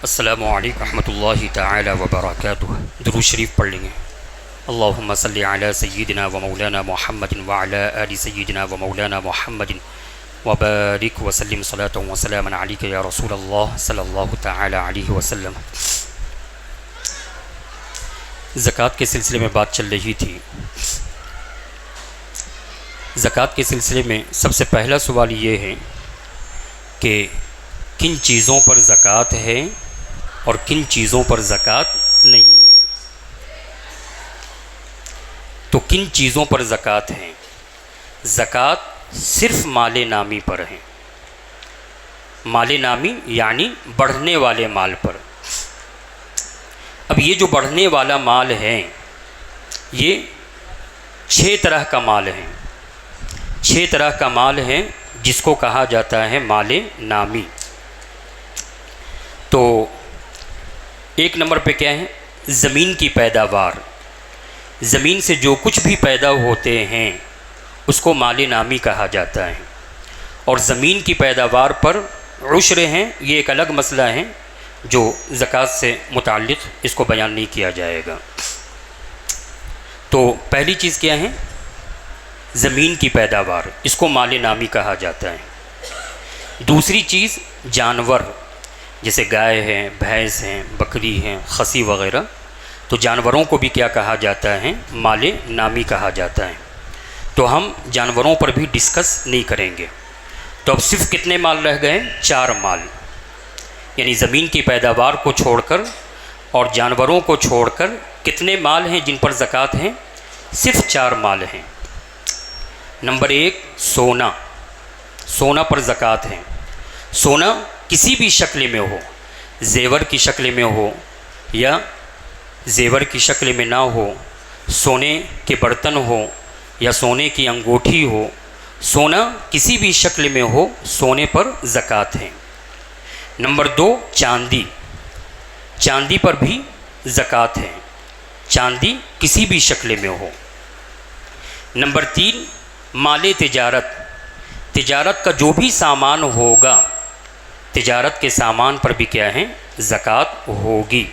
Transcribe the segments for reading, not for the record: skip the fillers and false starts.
السلام علیکم ورحمۃ اللہ تعالی وبرکاتہ۔ درود شریف پڑھ لیں گے۔ اللہم صلی علی سیدنا و مولانا محمد وعلی آل سیدنا و مولانا محمد وبارک وسلم صلاۃ و سلاما علیک یا رسول اللہ صلی اللہ تعالی علیہ وسلم۔ زکوٰۃ کے سلسلے میں بات چل رہی تھی۔ زکوٰۃ کے سلسلے میں سب سے پہلا سوال یہ ہے کہ کن چیزوں پر زکوٰۃ ہے اور کن چیزوں پر زکوٰۃ نہیں ہے۔ تو کن چیزوں پر زکوٰۃ ہے؟ زکوٰۃ صرف مال نامی پر ہے۔ مال نامی یعنی بڑھنے والے مال پر۔ اب یہ جو بڑھنے والا مال ہے یہ 6 طرح کا مال ہے۔ 6 طرح کا مال ہے جس کو کہا جاتا ہے مال نامی۔ تو ایک نمبر پہ کیا ہے؟ زمین کی پیداوار۔ زمین سے جو کچھ بھی پیدا ہوتے ہیں اس کو مال نامی کہا جاتا ہے۔ اور زمین کی پیداوار پر عشر ہیں، یہ ایک الگ مسئلہ ہے جو زکوٰۃ سے متعلق اس کو بیان نہیں کیا جائے گا۔ تو پہلی چیز کیا ہے؟ زمین کی پیداوار، اس کو مال نامی کہا جاتا ہے۔ دوسری چیز جانور، جیسے گائے ہیں، بھینس ہیں، بکری ہیں، خسی وغیرہ، تو جانوروں کو بھی کیا کہا جاتا ہے؟ مال نامی کہا جاتا ہے۔ تو ہم جانوروں پر بھی ڈسکس نہیں کریں گے۔ تو اب صرف کتنے مال رہ گئے؟ 4 مال، یعنی زمین کی پیداوار کو چھوڑ کر اور جانوروں کو چھوڑ کر کتنے مال ہیں جن پر زکوٰۃ ہے؟ صرف 4 مال ہیں۔ نمبر 1 سونا۔ سونا پر زکوٰۃ ہے۔ سونا کسی بھی شکل میں ہو، زیور کی شکل میں ہو یا زیور کی شکل میں نہ ہو، سونے کے برتن ہو یا سونے کی انگوٹھی ہو، سونا کسی بھی شکل میں ہو، سونے پر زکوٰۃ ہے۔ نمبر 2 چاندی۔ چاندی پر بھی زکوٰۃ ہے، چاندی کسی بھی شکل میں ہو۔ نمبر 3 مال تجارت۔ تجارت کا جو بھی سامان ہوگا، تجارت کے سامان پر بھی کیا ہے؟ زکوٰۃ ہوگی۔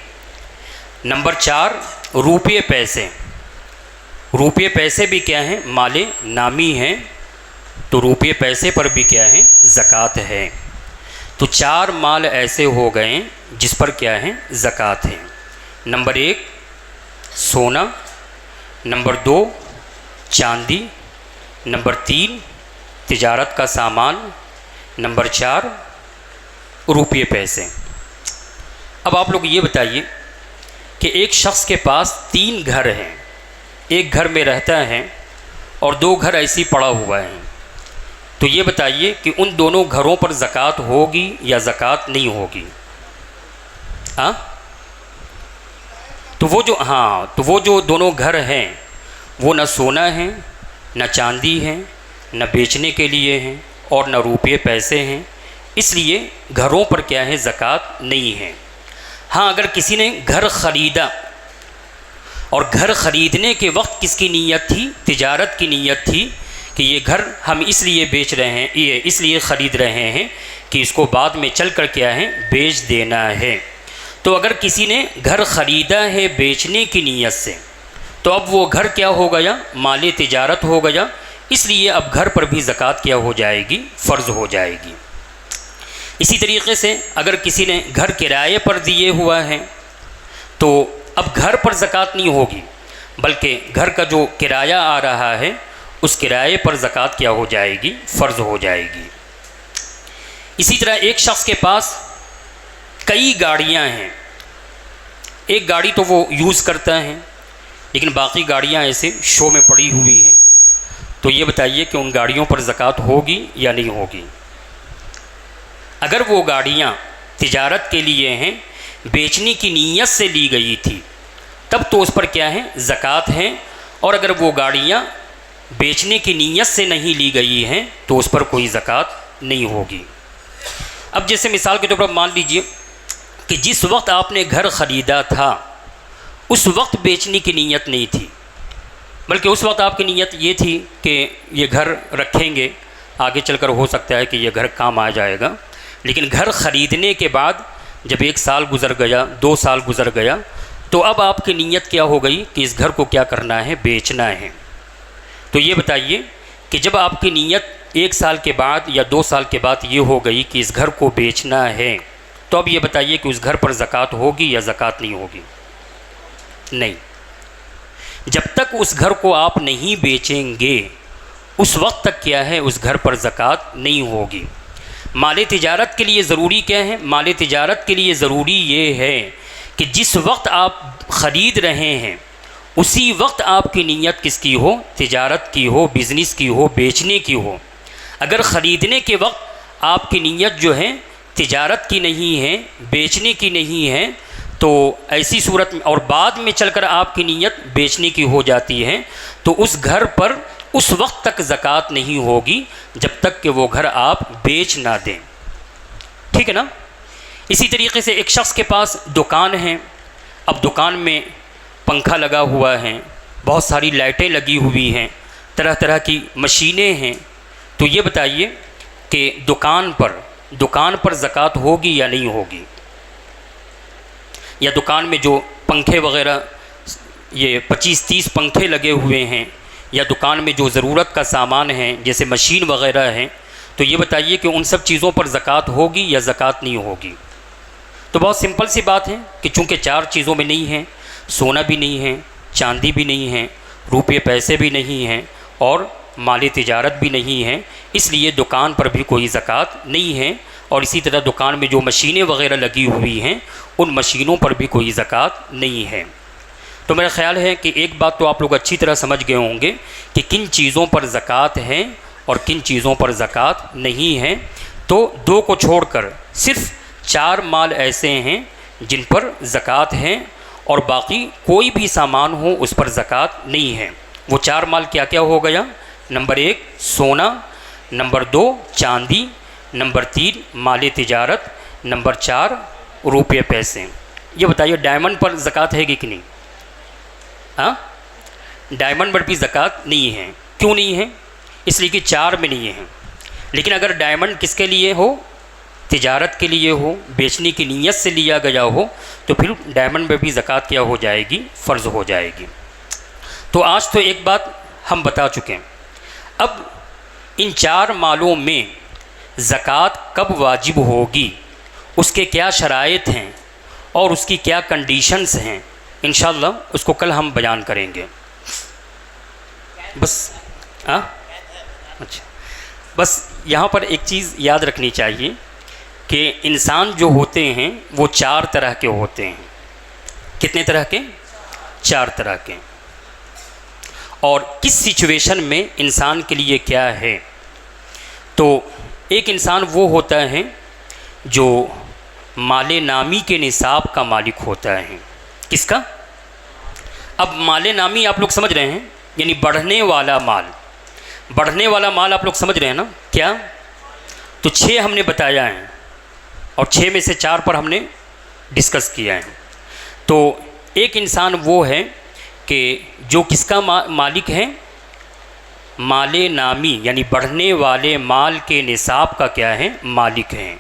نمبر 4 روپے پیسے۔ روپے پیسے بھی کیا ہیں؟ مال نامی ہیں، تو روپے پیسے پر بھی کیا ہے؟ زکوٰۃ ہے۔ تو 4 مال ایسے ہو گئے جس پر کیا ہے؟ زکوٰۃ ہے۔ نمبر 1 سونا، نمبر 2 چاندی، نمبر 3 تجارت کا سامان، نمبر 4 روپے پیسے۔ اب آپ لوگ یہ بتائیے کہ ایک شخص کے پاس 3 گھر ہیں، ایک گھر میں رہتا ہے اور 2 گھر ایسی پڑا ہوا ہے، تو یہ بتائیے کہ ان دونوں گھروں پر زکوٰۃ ہوگی یا زکوٰۃ نہیں ہوگی؟ ہاں؟ تو وہ جو دونوں گھر ہیں وہ نہ سونا ہے، نہ چاندی ہے، نہ بیچنے کے لیے ہیں اور نہ روپے پیسے ہیں، اس لیے گھروں پر کیا ہے؟ زکوٰۃ نہیں ہے۔ ہاں اگر کسی نے گھر خریدا اور گھر خریدنے کے وقت کس کی نیت تھی؟ تجارت کی نیت تھی کہ یہ گھر ہم اس لیے بیچ رہے ہیں، یہ اس لیے خرید رہے ہیں کہ اس کو بعد میں چل کر کیا ہے؟ بیچ دینا ہے۔ تو اگر کسی نے گھر خریدا ہے بیچنے کی نیت سے، تو اب وہ گھر کیا ہو گیا؟ مال تجارت ہو گیا، اس لیے اب گھر پر بھی زکوٰۃ کیا ہو جائے گی؟ فرض ہو جائے گی۔ اسی طریقے سے اگر کسی نے گھر کرائے پر دیے ہوا ہے تو اب گھر پر زکوٰۃ نہیں ہوگی، بلکہ گھر کا جو کرایہ آ رہا ہے اس کرائے پر زکوٰۃ کیا ہو جائے گی؟ فرض ہو جائے گی۔ اسی طرح ایک شخص کے پاس کئی گاڑیاں ہیں، ایک گاڑی تو وہ یوز کرتا ہے لیکن باقی گاڑیاں ایسے شو میں پڑی ہوئی ہیں، تو یہ بتائیے کہ ان گاڑیوں پر زکوٰۃ ہوگی یا نہیں ہوگی؟ اگر وہ گاڑیاں تجارت کے لیے ہیں، بیچنے کی نیت سے لی گئی تھی، تب تو اس پر کیا ہے؟ زکوٰۃ ہے۔ اور اگر وہ گاڑیاں بیچنے کی نیت سے نہیں لی گئی ہیں تو اس پر کوئی زکوٰۃ نہیں ہوگی۔ اب جیسے مثال کے طور پر مان لیجئے کہ جس وقت آپ نے گھر خریدا تھا اس وقت بیچنے کی نیت نہیں تھی، بلکہ اس وقت آپ کی نیت یہ تھی کہ یہ گھر رکھیں گے، آگے چل کر ہو سکتا ہے کہ یہ گھر کام آ جائے گا، لیکن گھر خریدنے کے بعد جب 1 سال گزر گیا، 2 سال گزر گیا، تو اب آپ کی نیت کیا ہو گئی کہ اس گھر کو کیا کرنا ہے؟ بیچنا ہے۔ تو یہ بتائیے کہ جب آپ کی نیت 1 سال کے بعد یا 2 سال کے بعد یہ ہو گئی کہ اس گھر کو بیچنا ہے، تو اب یہ بتائیے کہ اس گھر پر زکوٰۃ ہوگی یا زکوٰۃ نہیں ہوگی؟ نہیں۔ جب تک اس گھر کو آپ نہیں بیچیں گے اس وقت تک کیا ہے؟ اس گھر پر زکوٰۃ نہیں ہوگی۔ مال تجارت کے لیے ضروری کیا ہے؟ مال تجارت کے لیے ضروری یہ ہے کہ جس وقت آپ خرید رہے ہیں اسی وقت آپ کی نیت کس کی ہو؟ تجارت کی ہو، بزنس کی ہو، بیچنے کی ہو۔ اگر خریدنے کے وقت آپ کی نیت جو ہے تجارت کی نہیں ہے، بیچنے کی نہیں ہے، تو ایسی صورت میں، اور بعد میں چل کر آپ کی نیت بیچنے کی ہو جاتی ہے، تو اس گھر پر اس وقت تک زکوٰۃ نہیں ہوگی جب تک کہ وہ گھر آپ بیچ نہ دیں۔ ٹھیک ہے نا؟ اسی طریقے سے ایک شخص کے پاس دکان ہے، اب دکان میں پنکھا لگا ہوا ہے، بہت ساری لائٹیں لگی ہوئی ہیں، طرح طرح کی مشینیں ہیں، تو یہ بتائیے کہ دکان پر زکوٰۃ ہوگی یا نہیں ہوگی؟ یا دکان میں جو پنکھے وغیرہ، یہ 25-30 پنکھے لگے ہوئے ہیں، یا دکان میں جو ضرورت کا سامان ہے جیسے مشین وغیرہ ہیں، تو یہ بتائیے کہ ان سب چیزوں پر زکوٰۃ ہوگی یا زکوٰۃ نہیں ہوگی؟ تو بہت سمپل سی بات ہے کہ چونکہ 4 چیزوں میں نہیں ہیں، سونا بھی نہیں ہے، چاندی بھی نہیں ہے، روپے پیسے بھی نہیں ہیں، اور مالی تجارت بھی نہیں ہے، اس لیے دکان پر بھی کوئی زکوٰۃ نہیں ہے، اور اسی طرح دکان میں جو مشینیں وغیرہ لگی ہوئی ہیں ان مشینوں پر بھی کوئی زکوٰۃ نہیں ہے۔ تو میرا خیال ہے کہ ایک بات تو آپ لوگ اچھی طرح سمجھ گئے ہوں گے کہ کن چیزوں پر زکوٰۃ ہے اور کن چیزوں پر زکوٰۃ نہیں ہے۔ تو 2 کو چھوڑ کر صرف 4 مال ایسے ہیں جن پر زکوٰۃ ہے، اور باقی کوئی بھی سامان ہو اس پر زکوٰۃ نہیں ہے۔ وہ 4 مال کیا کیا ہو گیا؟ نمبر 1 سونا، نمبر 2 چاندی، نمبر 3 مال تجارت، نمبر 4 روپے پیسے۔ یہ بتائیے ڈائمنڈ پر زکوٰۃ ہے گی کہ نہیں؟ ہاں، ڈائمنڈ پر بھی زکوٰۃ نہیں ہے۔ کیوں نہیں ہے؟ اس لیے کہ 4 میں نہیں ہے۔ لیکن اگر ڈائمنڈ کس کے لیے ہو؟ تجارت کے لیے ہو، بیچنے کی نیت سے لیا گیا ہو، تو پھر ڈائمنڈ میں بھی زکوٰۃ کیا ہو جائے گی؟ فرض ہو جائے گی۔ تو آج تو ایک بات ہم بتا چکے ہیں۔ اب ان 4 مالوں میں زکوٰۃ کب واجب ہوگی، اس کے کیا شرائط ہیں اور اس کی کیا کنڈیشنز ہیں، انشاءاللہ اس کو کل ہم بیان کریں گے۔ بس یہاں پر ایک چیز یاد رکھنی چاہیے کہ انسان جو ہوتے ہیں وہ 4 طرح کے ہوتے ہیں۔ کتنے طرح کے؟ 4 طرح کے۔ اور کس سچویشن میں انسان کے لیے کیا ہے؟ تو ایک انسان وہ ہوتا ہے جو مال نامی کے نصاب کا مالک ہوتا ہے۔ کس کا؟ اب مال نامی آپ لوگ سمجھ رہے ہیں، یعنی بڑھنے والا مال۔ بڑھنے والا مال آپ لوگ سمجھ رہے ہیں نا کیا؟ تو 6 ہم نے بتایا ہے، اور 6 میں سے 4 پر ہم نے ڈسکس کیا ہے۔ تو ایک انسان وہ ہے کہ جو کس کا مالک ہے؟ مال نامی، یعنی بڑھنے والے مال کے نصاب کا کیا ہے؟ مالک ہے۔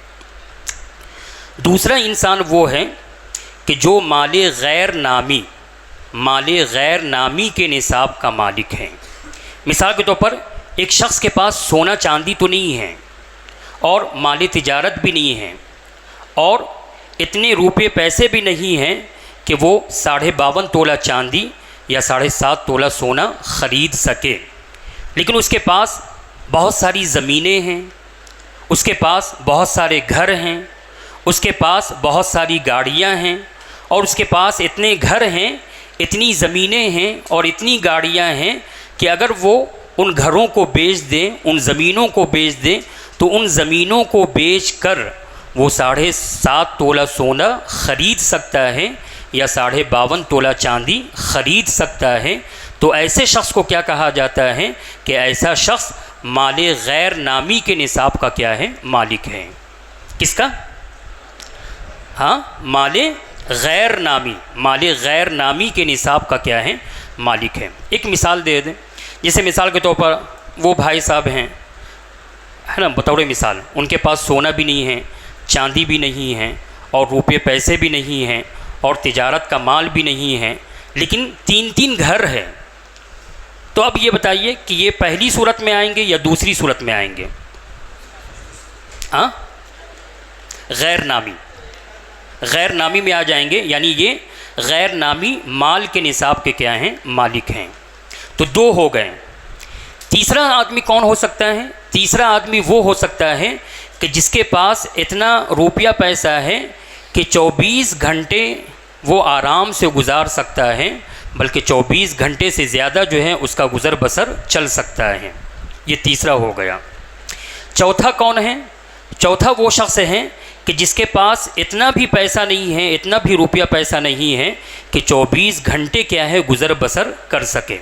دوسرا انسان وہ ہے کہ جو مال غیر نامی کے نصاب کا مالک ہے۔ مثال کے طور پر ایک شخص کے پاس سونا چاندی تو نہیں ہے، اور مال تجارت بھی نہیں ہے، اور اتنے روپے پیسے بھی نہیں ہیں کہ وہ 52.5 تولہ چاندی یا 7.5 تولہ سونا خرید سکے، لیکن اس کے پاس بہت ساری زمینیں ہیں، اس کے پاس بہت سارے گھر ہیں، اس کے پاس بہت ساری گاڑیاں ہیں، اور اس کے پاس اتنے گھر ہیں، اتنی زمینیں ہیں اور اتنی گاڑیاں ہیں کہ اگر وہ ان گھروں کو بیچ دیں، ان زمینوں کو بیچ دیں، تو ان زمینوں کو بیچ کر وہ 7.5 تولہ سونا خرید سکتا ہے یا 52.5 تولہ چاندی خرید سکتا ہے۔ تو ایسے شخص کو کیا کہا جاتا ہے کہ ایسا شخص مال غیر نامی کے نصاب کا کیا ہے؟ مالک ہے۔ کس کا؟ ہاں، مال غیر نامی کے نصاب کا کیا ہے؟ مالک ہے۔ ایک مثال دے دیں، جیسے مثال کے طور پر وہ بھائی صاحب ہیں، ہے نا، بطور مثال ان کے پاس سونا بھی نہیں ہے، چاندی بھی نہیں ہے، اور روپے پیسے بھی نہیں ہیں اور تجارت کا مال بھی نہیں ہے، لیکن 3 گھر ہے، تو اب یہ بتائیے کہ یہ پہلی صورت میں آئیں گے یا دوسری صورت میں آئیں گے؟ ہاں، غیر نامی، غیر نامی میں آ جائیں گے، یعنی یہ غیر نامی مال کے نصاب کے کیا ہیں؟ مالک ہیں۔ تو 2 ہو گئے۔ تیسرا آدمی کون ہو سکتا ہے؟ تیسرا آدمی وہ ہو سکتا ہے کہ جس کے پاس اتنا روپیہ پیسہ ہے کہ 24 گھنٹے وہ آرام سے گزار سکتا ہے، بلکہ 24 گھنٹے سے زیادہ جو ہے اس کا گزر بسر چل سکتا ہے۔ یہ تیسرا ہو گیا۔ چوتھا کون ہے؟ چوتھا وہ شخص ہے کہ جس کے پاس اتنا بھی پیسہ نہیں ہے، اتنا بھی روپیہ پیسہ نہیں ہے کہ 24 گھنٹے کیا ہے گزر بسر کر سکے۔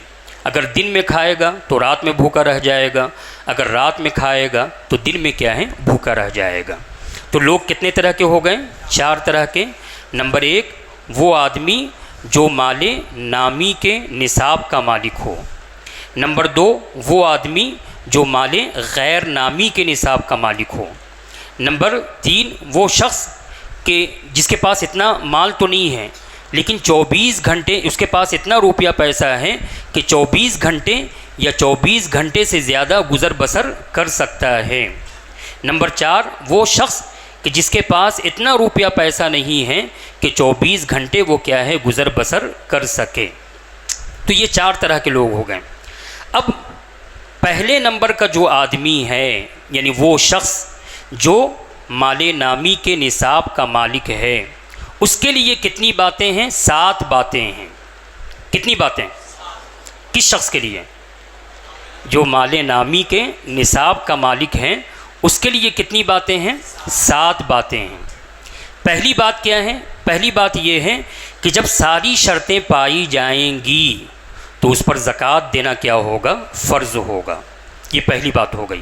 اگر دن میں کھائے گا تو رات میں بھوکا رہ جائے گا، اگر رات میں کھائے گا تو دن میں کیا ہے؟ بھوکا رہ جائے گا۔ تو لوگ کتنے طرح کے ہو گئے؟ 4 طرح کے۔ نمبر 1 وہ آدمی جو مال نامی کے نصاب کا مالک ہو۔ نمبر 2 وہ آدمی جو مال غیر نامی کے نصاب کا مالک ہو۔ نمبر 3 وہ شخص کہ جس کے پاس اتنا مال تو نہیں ہے لیکن 24 گھنٹے اس کے پاس اتنا روپیہ پیسہ ہے کہ 24 گھنٹے یا 24 گھنٹے سے زیادہ گزر بسر کر سکتا ہے۔ نمبر 4 وہ شخص کہ جس کے پاس اتنا روپیہ پیسہ نہیں ہے کہ 24 گھنٹے وہ کیا ہے گزر بسر کر سکے۔ تو یہ 4 طرح کے لوگ ہو گئے۔ اب پہلے نمبر کا جو آدمی ہے، یعنی وہ شخص جو مال نامی کے نصاب کا مالک ہے، اس کے لیے کتنی باتیں ہیں؟ 7 باتیں ہیں۔ کتنی باتیں؟ کس شخص کے لیے؟ جو مال نامی کے نصاب کا مالک ہیں، اس کے لیے کتنی باتیں ہیں؟ 7 باتیں ہیں۔ پہلی بات کیا ہے؟ پہلی بات یہ ہے کہ جب ساری شرطیں پائی جائیں گی تو اس پر زکوٰۃ دینا کیا ہوگا؟ فرض ہوگا۔ یہ پہلی بات ہو گئی۔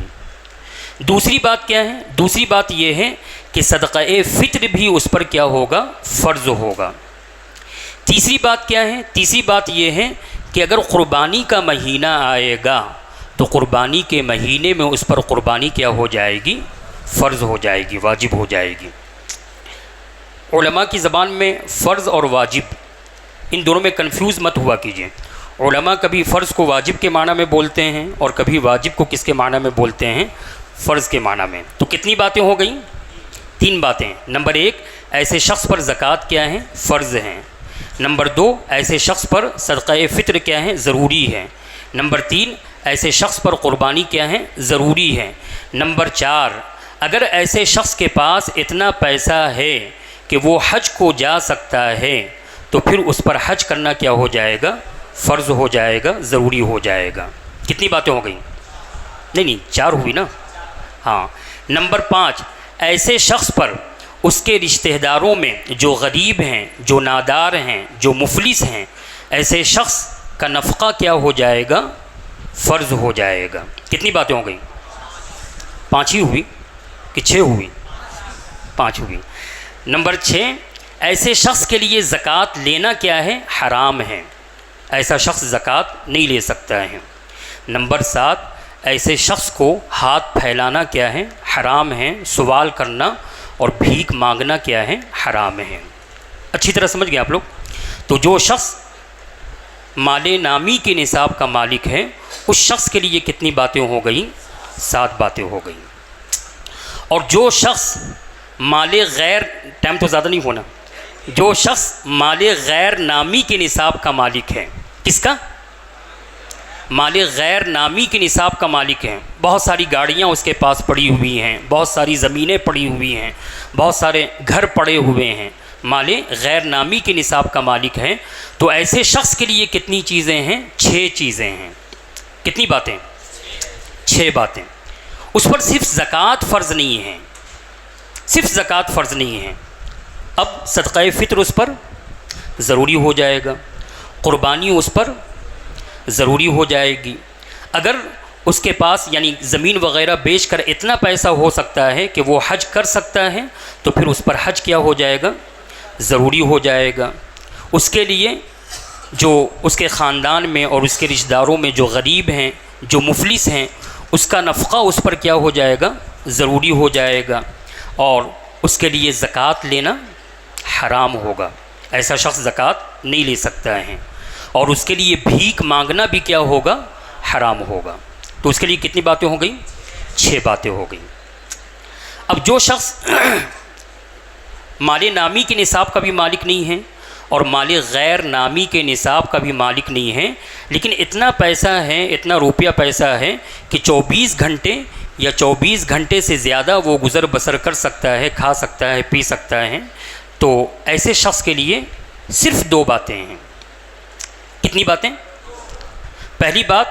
دوسری بات کیا ہے؟ دوسری بات یہ ہے کہ صدقہ فطر بھی اس پر کیا ہوگا؟ فرض ہوگا۔ تیسری بات کیا ہے؟ تیسری بات یہ ہے کہ اگر قربانی کا مہینہ آئے گا تو قربانی کے مہینے میں اس پر قربانی کیا ہو جائے گی؟ فرض ہو جائے گی، واجب ہو جائے گی۔ علماء کی زبان میں فرض اور واجب ان دونوں میں کنفیوز مت ہوا کیجیے۔ علماء کبھی فرض کو واجب کے معنی میں بولتے ہیں اور کبھی واجب کو کس کے معنی میں بولتے ہیں؟ فرض کے معنی میں۔ تو کتنی باتیں ہو گئیں؟ 3 باتیں۔ نمبر 1 ایسے شخص پر زکوٰۃ کیا ہے؟ فرض ہیں۔ نمبر 2 ایسے شخص پر صدقہ فطر کیا ہے؟ ضروری ہے۔ نمبر 3 ایسے شخص پر قربانی کیا ہے؟ ضروری ہے۔ نمبر 4 اگر ایسے شخص کے پاس اتنا پیسہ ہے کہ وہ حج کو جا سکتا ہے تو پھر اس پر حج کرنا کیا ہو جائے گا؟ فرض ہو جائے گا، ضروری ہو جائے گا۔ کتنی باتیں ہو گئیں؟ نہیں 4 ہوئی نا؟ ہاں۔ نمبر 5 ایسے شخص پر اس کے رشتہ داروں میں جو غریب ہیں، جو نادار ہیں، جو مفلس ہیں، ایسے شخص کا نفقہ کیا ہو جائے گا؟ فرض ہو جائے گا۔ کتنی باتیں ہو گئیں؟ 5 ہی ہوئی کہ 6 ہوئی؟ 5 ہوئی۔ نمبر 6 ایسے شخص کے لیے زکوٰۃ لینا کیا ہے؟ حرام ہے، ایسا شخص زکوٰۃ نہیں لے سکتا ہے۔ نمبر 7 ایسے شخص کو ہاتھ پھیلانا کیا ہے؟ حرام ہے، سوال کرنا اور بھیک مانگنا کیا ہے؟ حرام ہے۔ اچھی طرح سمجھ گئے آپ لوگ؟ تو جو شخص مال نامی کے نصاب کا مالک ہے اس شخص کے لیے کتنی باتیں ہو گئیں؟ 7 باتیں ہو گئیں۔ اور جو شخص مال غیر، ٹائم تو زیادہ نہیں ہونا، جو شخص مال غیر نامی کے نصاب کا مالک ہے، کس کا؟ مال غیر نامی کے نصاب کا مالک ہے، بہت ساری گاڑیاں اس کے پاس پڑی ہوئی ہیں، بہت ساری زمینیں پڑی ہوئی ہیں، بہت سارے گھر پڑے ہوئے ہیں، مال غیر نامی کے نصاب کا مالک ہے، تو ایسے شخص کے لیے کتنی چیزیں ہیں؟ 6 چیزیں ہیں۔ کتنی باتیں؟ 6 باتیں۔ اس پر صرف زکوٰۃ فرض نہیں ہے، صرف زکوٰۃ فرض نہیں ہے، اب صدقہ فطر اس پر ضروری ہو جائے گا، قربانی اس پر ضروری ہو جائے گی۔ اگر اس کے پاس یعنی زمین وغیرہ بیچ کر اتنا پیسہ ہو سکتا ہے کہ وہ حج کر سکتا ہے تو پھر اس پر حج کیا ہو جائے گا؟ ضروری ہو جائے گا۔ اس کے لیے جو اس کے خاندان میں اور اس کے رشتہ داروں میں جو غریب ہیں، جو مفلس ہیں، اس کا نفقہ اس پر کیا ہو جائے گا؟ ضروری ہو جائے گا۔ اور اس کے لیے زکوٰۃ لینا حرام ہوگا، ایسا شخص زکوٰۃ نہیں لے سکتا ہے، اور اس کے لیے بھیک مانگنا بھی کیا ہوگا؟ حرام ہوگا۔ تو اس کے لیے کتنی باتیں ہو گئیں؟ 6 باتیں ہو گئیں۔ اب جو شخص مال نامی کے نصاب کا بھی مالک نہیں ہے اور مال غیر نامی کے نصاب کا بھی مالک نہیں ہے، لیکن اتنا پیسہ ہے، اتنا روپیہ پیسہ ہے کہ 24 گھنٹے یا 24 گھنٹے سے زیادہ وہ گزر بسر کر سکتا ہے، کھا سکتا ہے، پی سکتا ہے، تو ایسے شخص کے لیے صرف 2 باتیں ہیں۔ کتنی باتیں؟ پہلی بات،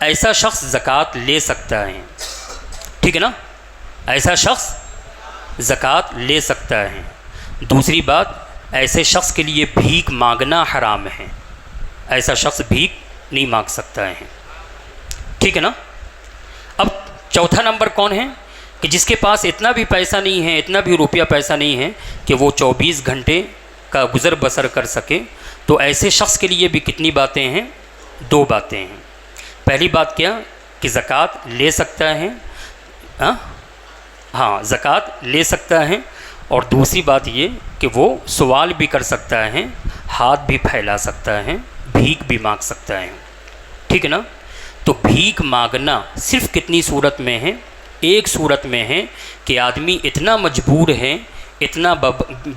ایسا شخص زکوٰۃ لے سکتا ہے، ٹھیک ہے نا؟ ایسا شخص زکوٰۃ لے سکتا ہے۔ دوسری بات، ایسے شخص کے لیے بھیک مانگنا حرام ہے، ایسا شخص بھیک نہیں مانگ سکتا ہے، ٹھیک ہے نا؟ اب چوتھا نمبر کون ہے کہ جس کے پاس اتنا بھی پیسہ نہیں ہے، اتنا بھی روپیہ پیسہ نہیں ہے کہ وہ 24 گھنٹے کا گزر بسر کر سکے، تو ایسے شخص کے لیے بھی کتنی باتیں ہیں؟ 2 باتیں ہیں۔ پہلی بات کیا کہ زکوٰۃ لے سکتا ہے، ہاں زکوٰۃ لے سکتا ہے، اور دوسری بات یہ کہ وہ سوال بھی کر سکتا ہے، ہاتھ بھی پھیلا سکتا ہے، بھیک بھی مانگ سکتا ہے، ٹھیک ہے نا؟ تو بھیک مانگنا صرف کتنی صورت میں ہے؟ ایک صورت میں ہے کہ آدمی اتنا مجبور ہے، اتنا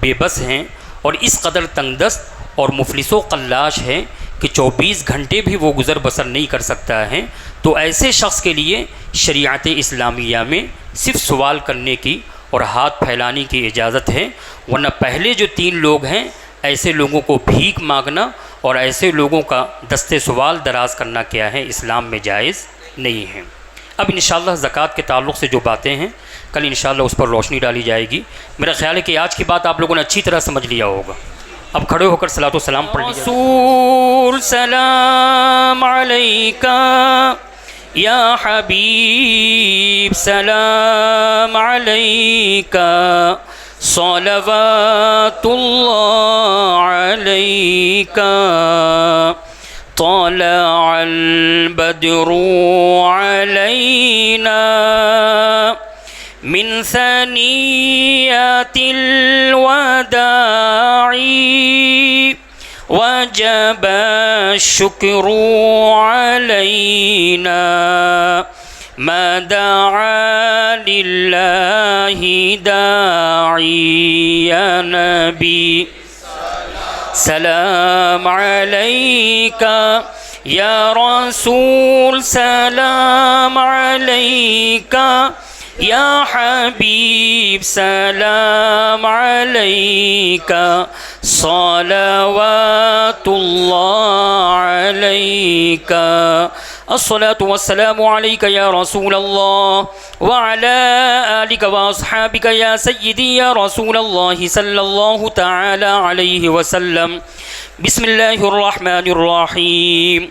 بے بس ہے، اور اس قدر تنگ دست اور مفلس و قلاش ہے کہ 24 گھنٹے بھی وہ گزر بسر نہیں کر سکتا ہے، تو ایسے شخص کے لیے شریعت اسلامیہ میں صرف سوال کرنے کی اور ہاتھ پھیلانے کی اجازت ہے، ورنہ پہلے جو 3 لوگ ہیں ایسے لوگوں کو بھیک مانگنا اور ایسے لوگوں کا دست سوال دراز کرنا کیا ہے؟ اسلام میں جائز نہیں ہے۔ اب انشاءاللہ زکوٰۃ کے تعلق سے جو باتیں ہیں کل انشاءاللہ اس پر روشنی ڈالی جائے گی۔ میرا خیال ہے کہ آج کی بات آپ لوگوں نے اچھی طرح سمجھ لیا ہوگا۔ اب کھڑے ہو کر صلاۃ و سلام پڑھ لیجیے۔ رسول سلام علیکہ یا حبیب سلام علیکہ صلوات اللہ علیکہ طلع البدر علینا من ثنیات الوداع وجب الشکر علینا ما دعا للہ داعی یا نبی سلام علیکہ یا رسول سلام علیکہ یا حبیب سلام علیکہ صلوات اللہ علیکہ الصلاة والسلام علیکہ یا رسول اللہ وعلی آلک واصحابک یا سیدی یا رسول اللہ صلی اللہ تعالی علیہ وسلم۔ بسم اللہ الرحمن الرحیم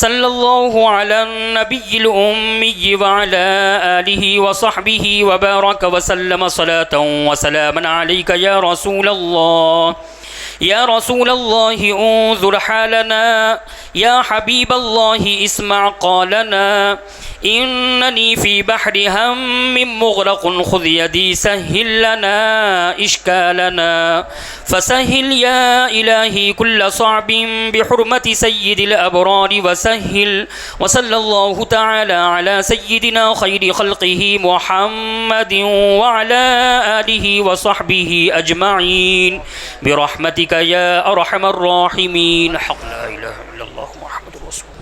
صلی اللہ علی النبی الأمی وعلی آلہ وصحبہ وبارک وسلم صلاة وسلاما علیک یا رسول اللہ یا رسول اللہ انظر حالنا یا حبیب اللہ اسمع قالنا اننی فی بحر ہم مغرق خذ یدی سہل لنا اشکالنا فسہل یا الہی کل صعب بحرمت سید الابرار وسہل وصلی اللہ تعالی علی سیدنا خیر خلقہ محمد وعلی آلہ وصحبہ اجمعین برحمتک یا ارحم الراحمین حق لا الہ الا اللہ محمد رسول